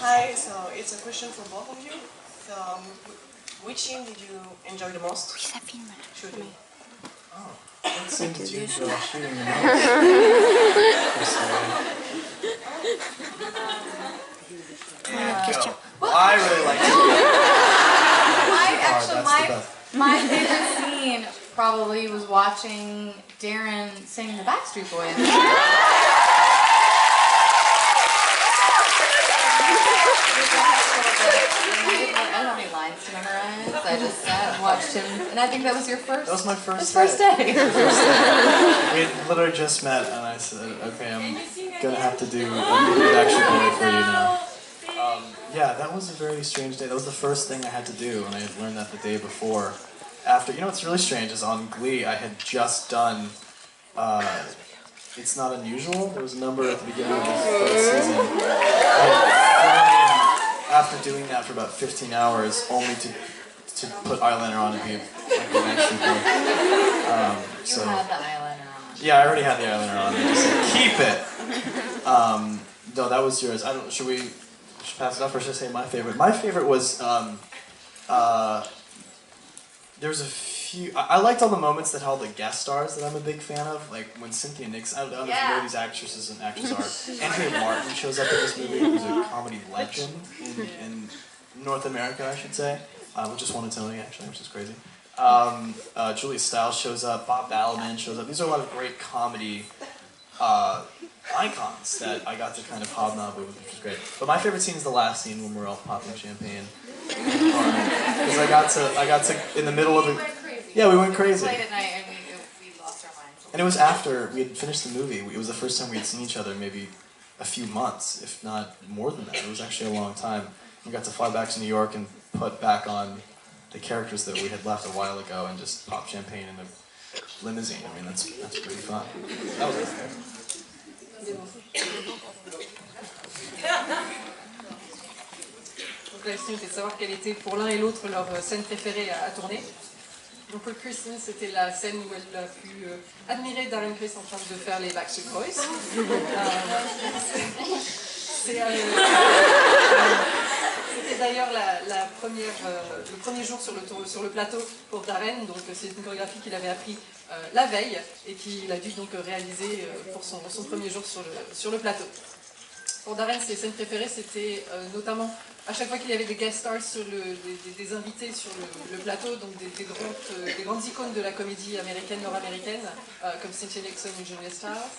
Hi, so it's a question for both of you. So, which scene did you enjoy the most? Shooting. Oh, what scene did you enjoy shooting the most? I really liked it. My favorite scene probably was watching Darren sing the Backstreet Boys. I don't have any lines to memorize. I just sat and watched him, and I think that was your first. That was my first day. We had literally just met, and I said, "Okay, I'm gonna have to do a Backstreet Boy for you now." Yeah, that was a very strange day. That was the first thing I had to do, and I had learned that the day before. After, you know what's really strange is on Glee, I had just done. It's Not Unusual. There was a number at the beginning of the first season. After doing that for about 15 hours, only to put eyeliner on and be like the Backstreet Boy. You had the eyeliner on. Yeah, I already had the eyeliner on. I just said, keep it. No, that was yours. I don't. Should we pass it off, or should I say my favorite? My favorite was there's a few. I liked all the moments that held the guest stars that I'm a big fan of, like when Cynthia Nixon. I don't know if you know who these actresses and actors are. Andrea Martin shows up in this movie, who's a comedy legend in North America, I should say. Just won a Tony, actually, which is crazy. Julia Stiles shows up. Bob Balaban shows up. These are a lot of great comedy icons that I got to kind of hobnob with, which was great. But my favorite scene is the last scene when we're all popping champagne. Because I got to in the middle of it. Yeah, we went crazy. Late at night and we lost our minds. And it was after we had finished the movie. It was the first time we had seen each other in maybe a few months, if not more than that. It was actually a long time. We got to fly back to New York and put back on the characters that we had left a while ago and just pop champagne in a limousine. I mean, that's pretty fun. That was okay. Donc la question était de savoir quelle était pour l'un et l'autre leur scène préférée à tourner. Donc pour Kristen, c'était la scène où elle a pu admirer Darren Criss en train de faire les Backstreet Boys. C'était d'ailleurs le premier jour sur le plateau pour Darren, donc c'est une chorégraphie qu'il avait appris la veille et qu'il a dû donc réaliser pour son premier jour sur le plateau. Pour Darren, ses scènes préférées, c'était notamment à chaque fois qu'il y avait des guest stars, des invités sur le plateau, donc des grandes icônes de la comédie américaine, nord-américaine, comme Cynthia Nixon ou Julia Stiles.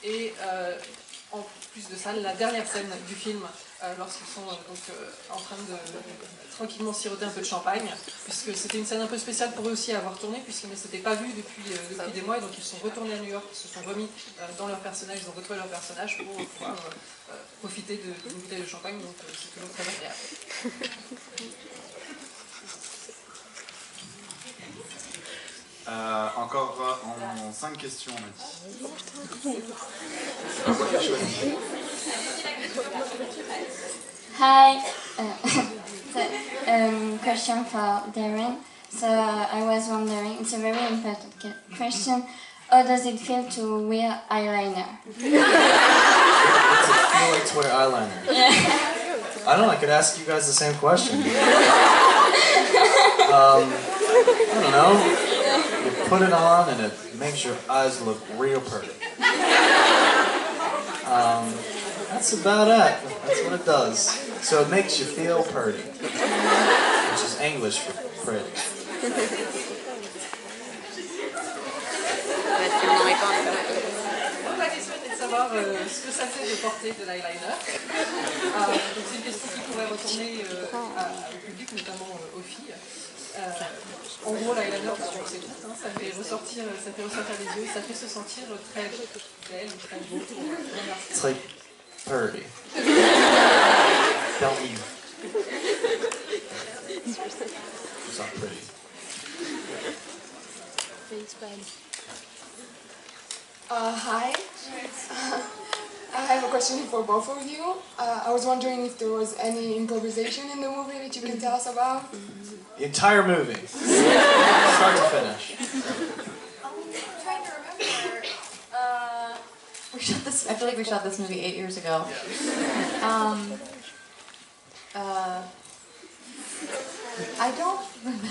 Et en plus de ça, la dernière scène du film, lorsqu'ils sont en train de tranquillement siroter un peu de champagne, puisque c'était une scène un peu spéciale pour eux aussi à avoir tourné, puisqu'ils ne s'étaient pas vus depuis des mois, et donc ils sont retournés à New York, ils se sont remis dans leur personnage, ils ont retrouvé leur personnage pour pouvoir profiter d'une bouteille de champagne, donc c'est toujours très agréable. Encore en 5 questions, on a dit. C'est pas moi qui ai choisi. Hi, question for Darren. So I was wondering, it's a very important question. How does it feel to wear eyeliner? What's it feel like to wear eyeliner? Yeah. I don't know, I could ask you guys the same question. I don't know. You put it on and it makes your eyes look real pretty. That's about it. That's what it does. So it makes you feel pretty, which is English for pretty. Donc la question était de savoir ce que ça fait de porter de l'eyeliner. Donc c'est une question qui pourrait retourner au public, notamment aux filles. En gros, l'eyeliner, c'est tout, hein, ça fait ressortir les yeux, ça fait se sentir très belle, très beau. It's like pretty. Don't you? It's not pretty. Hi. I have a question for both of you. I was wondering if there was any improvisation in the movie that you can tell us about? The entire movie. Start to finish. I'm trying to remember. I feel like we shot this movie 8 years ago. I don't remember.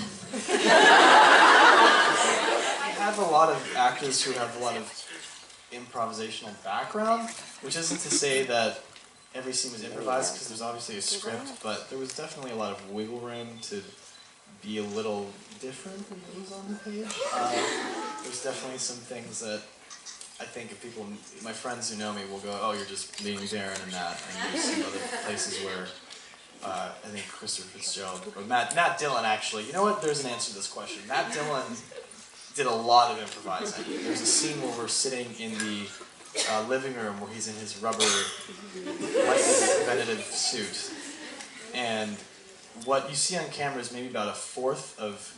I have a lot of actors who have a lot of improvisational background, which isn't to say that every scene was improvised, because there's obviously a script, but there was definitely a lot of wiggle room to be a little different than what was on the page. There's definitely some things that I think if people, my friends who know me will go, oh, you're just being Darren and that, and there's some other places where I think Christopher Fitzgerald, or Matt Dillon actually, you know what, there's an answer to this question. Matt Dillon did a lot of improvising. There's a scene where we're sitting in the living room where he's in his rubber lightning preventative suit, and what you see on camera is maybe about a fourth of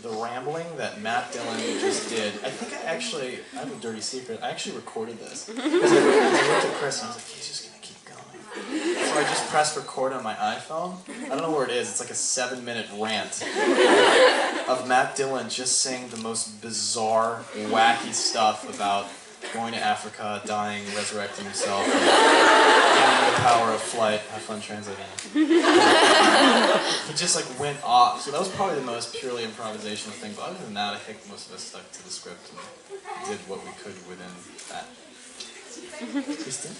the rambling that Matt Dillon just did. I think I have a dirty secret. I actually recorded this. Because I looked at Chris and I was like, he's just going to keep going. So I just pressed record on my iPhone. I don't know where it is. It's like a 7-minute rant of Matt Dillon just saying the most bizarre, wacky stuff about going to Africa, dying, resurrecting himself, and getting the power of flight. Have fun translating. He just like went off. So that was probably the most purely improvisational thing. But other than that, I think most of us stuck to the script and did what we could within that. Kristen?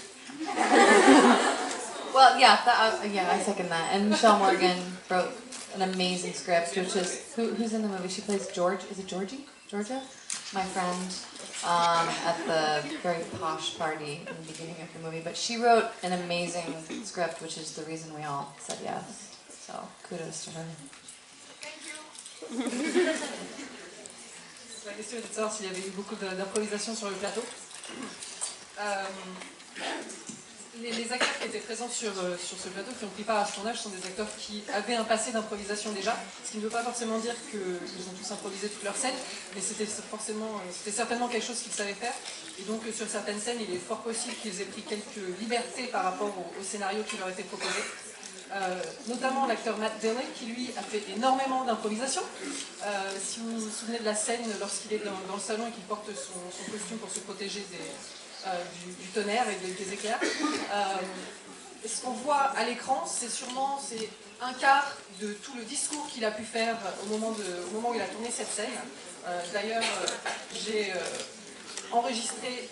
Well, yeah, I second that. And Michelle Morgan wrote an amazing script, which is who's in the movie? She plays George. Is it Georgie? Georgia? My friend. At the very posh party in the beginning of the movie, but she wrote an amazing script, which is the reason we all said yes. So kudos to her. La question était de savoir s'il y avait eu beaucoup d'improvisation sur le plateau. Les acteurs qui étaient présents sur ce plateau, qui ont pris part à ce tournage, sont des acteurs qui avaient un passé d'improvisation déjà, ce qui ne veut pas forcément dire qu'ils ont tous improvisé toute leur scène, mais c'était certainement quelque chose qu'ils savaient faire, et donc sur certaines scènes, il est fort possible qu'ils aient pris quelques libertés par rapport au scénario qui leur était proposé. Notamment l'acteur Matt Dillon, qui lui a fait énormément d'improvisation. Si vous vous souvenez de la scène lorsqu'il est dans le salon et qu'il porte son costume pour se protéger du tonnerre et des éclairs. Ce qu'on voit à l'écran, c'est un quart de tout le discours qu'il a pu faire au moment où il a tourné cette scène. D'ailleurs, j'ai enregistré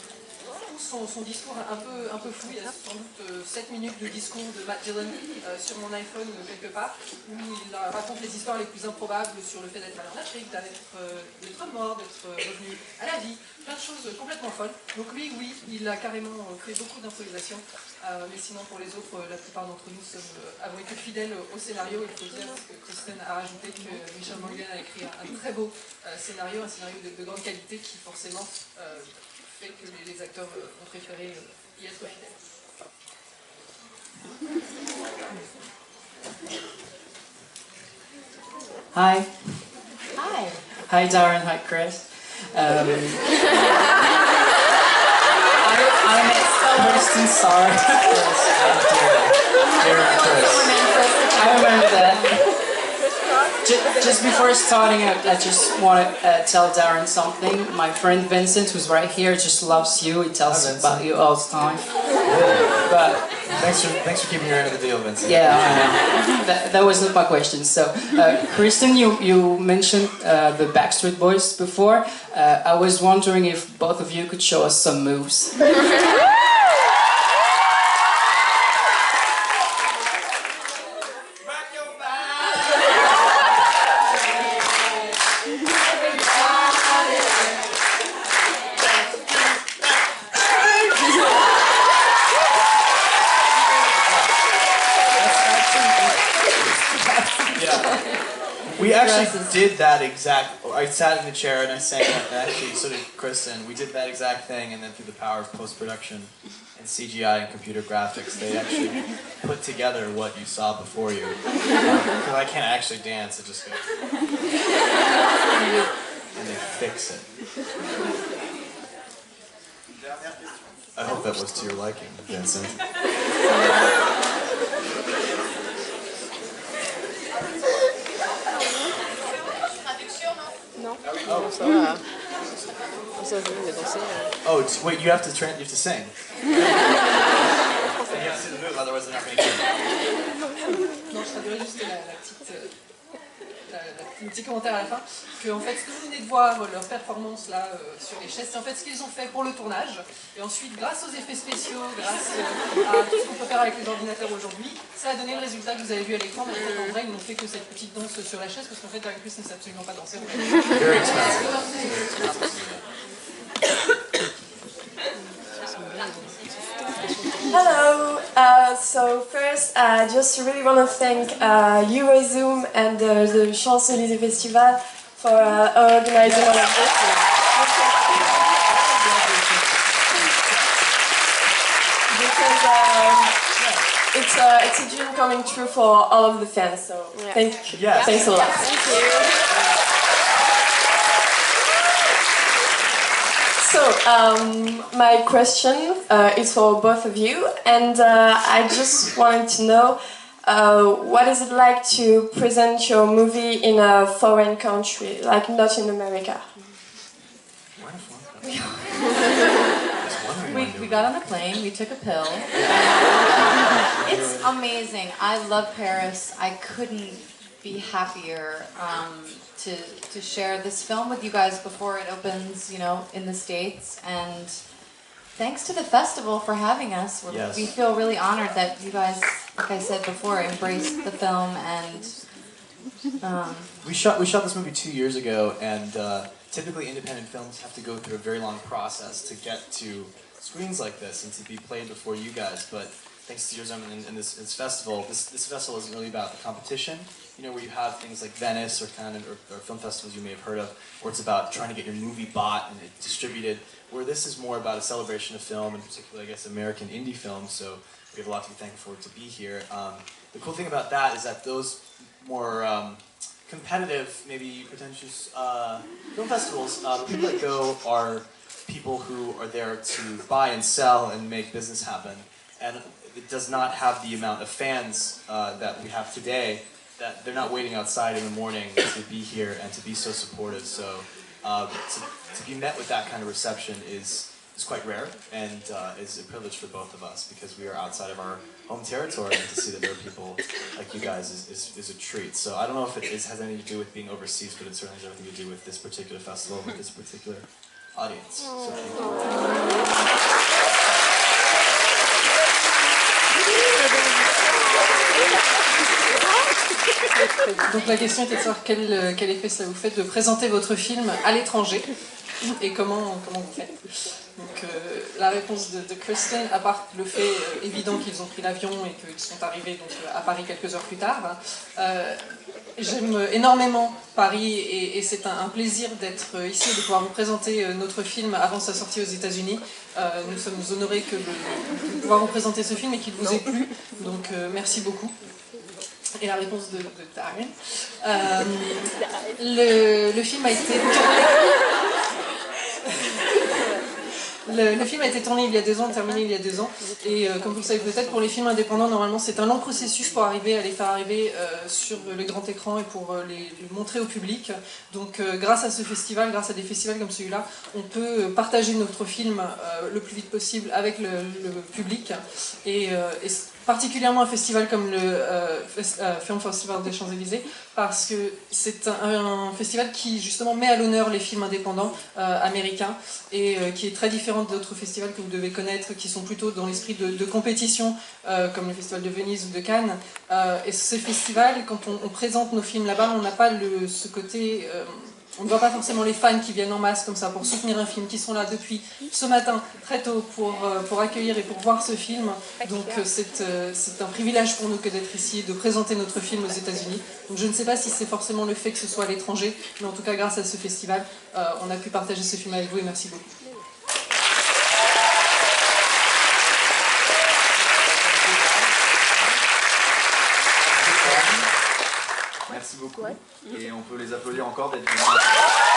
tout son discours un peu flou. Il y a sans doute 7 minutes de discours de Matt Dillon sur mon iPhone quelque part, où il raconte les histoires les plus improbables sur le fait d'être allé en Afrique, d'être mort, d'être revenu à la vie, plein de choses complètement folles. Donc lui, oui, il a carrément fait beaucoup d'improvisation, mais sinon pour les autres, la plupart d'entre nous avons été fidèles au scénario. Il faut dire, parce que Kristen a rajouté que Michelle Morgan a écrit un très beau scénario, un scénario de grande qualité qui forcément fait que les acteurs ont préféré y être fidèles. Hi. Hi. Hi, Darren. Hi, Chris. I'm Kristen Sarr. I remember that. Just before starting, I just want to tell Darren something. My friend Vincent, who's right here, just loves you. He tells us about you all the time. But thanks for keeping your end of the deal, Vincent. Yeah, I know. That was not my question. So, Kristen, you mentioned the Backstreet Boys before. I was wondering if both of you could show us some moves. We actually did that exact. I sat in the chair and I sang it. And actually, so did Kristen. We did that exact thing, and then through the power of post-production and CGI and computer graphics, they actually put together what you saw before you. Because I can't actually dance; it just goes. And they fix it. I hope that was to your liking, Vincent. Oh, wait, you have to sing. You have to do the move, otherwise they're not going to get it. le petit commentaire à la fin, que en fait, ce que vous venez de voir, leur performance là sur les chaises, c'est en fait ce qu'ils ont fait pour le tournage. Et ensuite, grâce aux effets spéciaux, grâce à tout ce qu'on peut faire avec les ordinateurs aujourd'hui, ça a donné le résultat que vous avez vu à l'écran. Mais en fait, en vrai, ils n'ont fait que cette petite danse sur la chaise, parce qu'en fait, Darren Criss ne sait absolument pas danser. Very expensive. Hello. So first, I just really want to thank Eurozoom and the Champs-Élysées Festival for organizing all of this. Because it's a dream coming true for all of the fans. So thanks a lot. Thank you. So, my question is for both of you, and I just wanted to know what is it like to present your movie in a foreign country, like not in America? We got on a plane, we took a pill. It's amazing. I love Paris. I couldn't be happier to share this film with you guys before it opens, you know, in the States. And thanks to the festival for having us. We feel really honored that you guys, like I said before, embraced the film. And we shot this movie 2 years ago, and typically independent films have to go through a very long process to get to screens like this and to be played before you guys. But thanks to Eurozone and this festival, this festival isn't really about the competition, you know, where you have things like Venice or Cannes or film festivals you may have heard of, where it's about trying to get your movie bought and distributed, where this is more about a celebration of film, and particularly, I guess, American indie films, so we have a lot to be thankful for to be here. The cool thing about that is that those more competitive, maybe pretentious film festivals, the people that go are people who are there to buy and sell and make business happen. And it does not have the amount of fans that we have today, that they're not waiting outside in the morning to be here and to be so supportive. So to be met with that kind of reception is quite rare, and is a privilege for both of us, because we are outside of our home territory, and to see that there are people like you guys is a treat. So I don't know if it has anything to do with being overseas, but it certainly has everything to do with this particular festival, with this particular audience. So thank you. Donc la question était de savoir quel effet ça vous fait de présenter votre film à l'étranger et comment vous faites. Donc la réponse de Kristen, à part le fait évident qu'ils ont pris l'avion et qu'ils sont arrivés donc, à Paris quelques heures plus tard, j'aime énormément Paris et c'est un plaisir d'être ici et de pouvoir vous présenter notre film avant sa sortie aux États-Unis. Nous sommes honorés de pouvoir vous présenter ce film et qu'il vous ait plu, donc merci beaucoup. Et la réponse de Darren. Le film a été Le film a été tourné il y a 2 ans, terminé il y a 2 ans, et comme vous le savez peut-être, pour les films indépendants, normalement c'est un long processus pour les faire arriver sur le grand écran et pour les montrer au public. Donc grâce à ce festival, grâce à des festivals comme celui-là, on peut partager notre film le plus vite possible avec le public, et particulièrement un festival comme le Film Festival des Champs-Élysées, parce que c'est un festival qui justement met à l'honneur les films indépendants américains, et qui est très différent d'autres festivals que vous devez connaître, qui sont plutôt dans l'esprit de compétition, comme le Festival de Venise ou de Cannes. Et ce festival, quand on présente nos films là-bas, on n'a pas ce côté... on ne voit pas forcément les fans qui viennent en masse comme ça pour soutenir un film, qui sont là depuis ce matin très tôt pour accueillir et pour voir ce film. Donc c'est un privilège pour nous que d'être ici et de présenter notre film aux États-Unis. Donc je ne sais pas si c'est forcément le fait que ce soit à l'étranger, mais en tout cas grâce à ce festival, on a pu partager ce film avec vous, et merci beaucoup. Merci beaucoup. Et on peut les applaudir encore d'être venus.